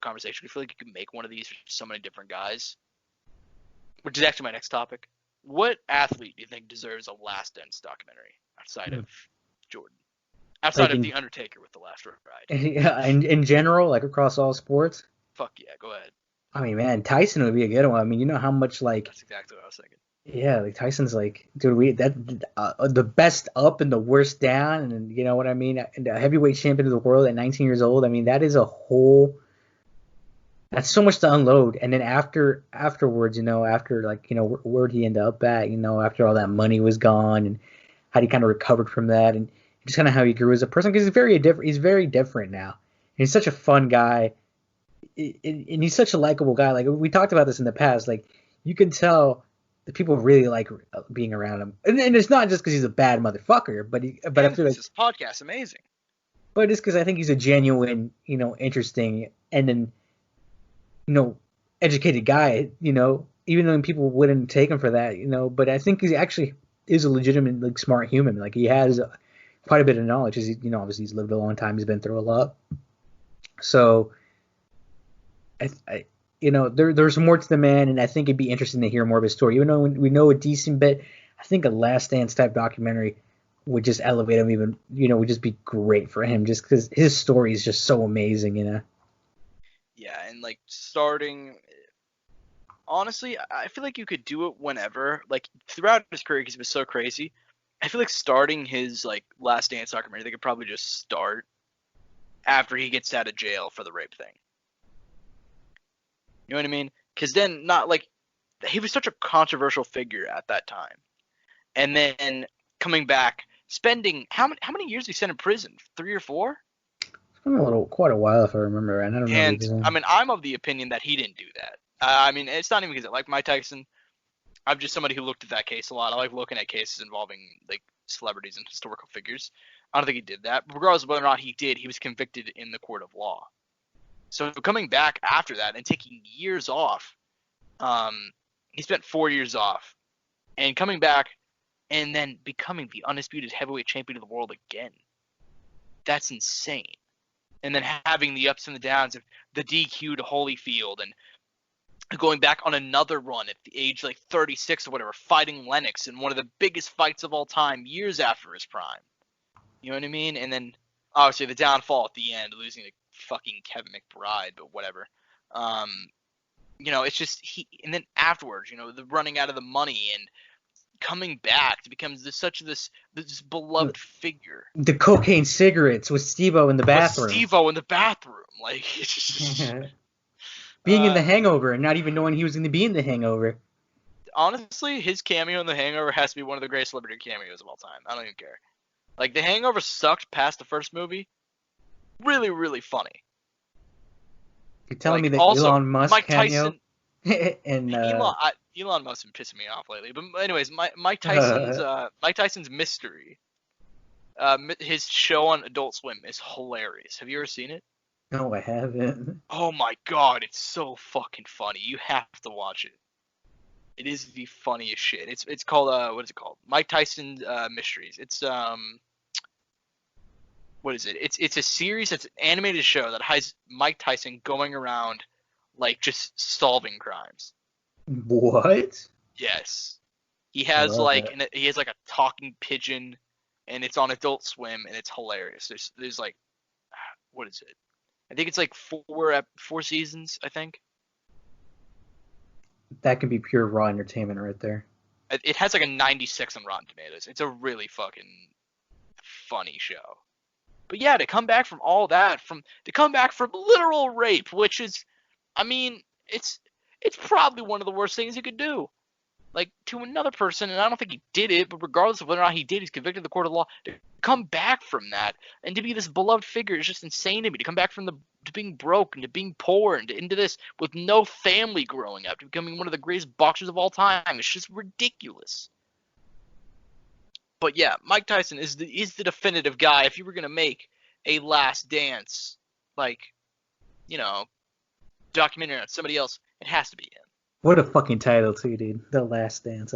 conversation. I feel like you could make one of these for so many different guys, which is actually my next topic. What athlete do you think deserves a Last Dance documentary outside of Jordan? Outside Like of in The Undertaker with The Last Ride? yeah, in general, like across all sports. Fuck yeah, go ahead. I mean, man, Tyson would be a good one. I mean, you know how much like That's exactly what I was thinking. yeah, like Tyson's like, dude, we that the best up and the worst down, and you know what I mean. And the heavyweight champion of the world at 19 years old. I mean, that is a whole. That's so much to unload. And then afterwards, you know, after like you know where'd he end up at, you know, after all that money was gone, and how he kind of recovered from that, and just kind of how he grew as a person because he's very different now. And he's such a fun guy, and he's such a likable guy. Like we talked about this in the past, like you can tell the people really like being around him, and it's not just because he's a bad motherfucker, but I And feel like, this podcast amazing. but it's because I think he's a genuine, you know, interesting, and then you know, educated guy, you know, even though people wouldn't take him for that, you know, but I think he actually is a legitimate, like, smart human. Like, he has quite a bit of knowledge. He's, you know, obviously he's lived a long time. He's been through a lot. So, I you know, there's more to the man, and I think it'd be interesting to hear more of his story. Even though we know a decent bit, I think a Last Dance type documentary would just elevate him even, you know, would just be great for him just because his story is just so amazing, you know. Yeah, and like starting. Honestly, I feel like you could do it whenever. Like throughout his career, because he was so crazy. I feel like starting his like Last Dance documentary, they could probably just start after he gets out of jail for the rape thing. You know what I mean? Because then, not like he was such a controversial figure at that time, and then coming back, spending how many years did he spend in prison? 3 or 4? It's been quite a while if I remember right. I don't know the And I exact. mean, I'm of the opinion that he didn't do that. I mean, it's not even because I like Mike Tyson. I'm just somebody who looked at that case a lot. I like looking at cases involving like celebrities and historical figures. I don't think he did that. But regardless of whether or not he did, he was convicted in the court of law. So coming back after that and taking years off, he spent 4 years off, and coming back and then becoming the undisputed heavyweight champion of the world again. That's insane. And then having the ups and the downs of the DQ to Holyfield and going back on another run at the age like 36 or whatever, fighting Lennox in one of the biggest fights of all time years after his prime. You know what I mean? And then obviously the downfall at the end, losing to fucking Kevin McBride, but whatever. You know, it's just and then afterwards, you know, the running out of the money and coming back to become this beloved figure. The cocaine cigarettes with Steve-O in the With bathroom. Steve-O in the bathroom, like it's just, Being in The Hangover and not even knowing he was going to be in The Hangover. honestly, his cameo in The Hangover has to be one of the greatest celebrity cameos of all time. I don't even care. Like, The Hangover sucked past the first movie. Really, really funny. You're telling me Like, that also, Elon Musk Mike cameo Tyson. and Elon Musk been pissing me off lately. But anyways, Mike Tyson's Mystery. His show on Adult Swim is hilarious. Have you ever seen it? no, I haven't. Oh my god, it's so fucking funny. You have to watch it. It is the funniest shit. It's called what is it called? Mike Tyson's Mysteries. It's what is it? It's a series. It's an animated show that has Mike Tyson going around like just solving crimes. What? Yes, he I has love like it. he has like a talking pigeon, and it's on Adult Swim, and it's hilarious. There's like what is it? I think it's like four seasons. I think That can be pure raw entertainment right there. it has like a 96 on Rotten Tomatoes. It's a really fucking funny show. But yeah, to come back from all that, to come back from literal rape, which is, I mean, it's probably one of the worst things you could do. Like to another person, and I don't think he did it, but regardless of whether or not he did, he's convicted in the court of law. To come back from that and to be this beloved figure is just insane to me. To come back from to being broke and to being poor and into this with no family growing up, to becoming one of the greatest boxers of all time, it's just ridiculous. But yeah, Mike Tyson is the definitive guy. If you were gonna make a Last Dance, like, you know, documentary on somebody else, it has to be him. What a fucking title too, dude. The Last Dance.